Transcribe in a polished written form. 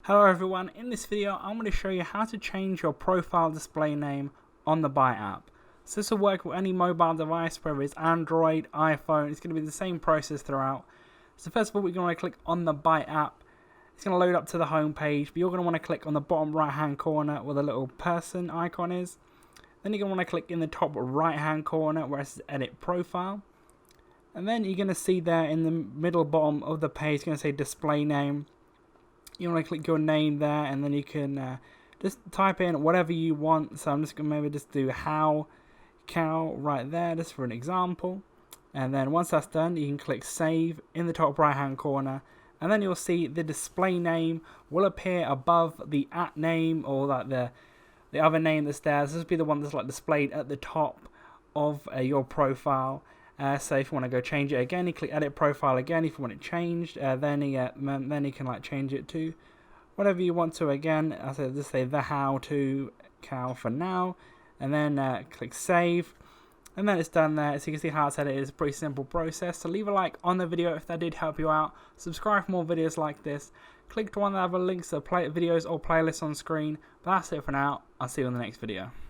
Hello everyone, in this video I'm going to show you how to change your profile display name on the BYTE app. So this will work with any mobile device, whether it's Android, iPhone. It's going to be the same process throughout. So first of all, we're going to click on the BYTE app. It's going to load up to the home page, but you're going to want to click on the bottom right hand corner where the little person icon is. Then you're going to want to click in the top right hand corner where it says edit profile. And then you're going to see there in the middle bottom of the page, it's going to say display name. You want to click your name there, and then you can just type in whatever you want. So I'm just going to maybe just do cow right there, just for an example. And then once that's done, you can click save in the top right hand corner, and then you'll see the display name will appear above the @ name or like the other name that's there. This will be the one that's like displayed at the top of your profile. So if you want to go change it again, you click edit profile again. If you want it changed, then you can like change it to whatever you want to. Again, I said just say the how to cow for now, and then click save, and then it's done there. So you can see how I said it is a pretty simple process. So leave a like on the video if that did help you out. Subscribe for more videos like this. Click to one of the other links to videos or playlists on screen. But that's it for now. I'll see you in the next video.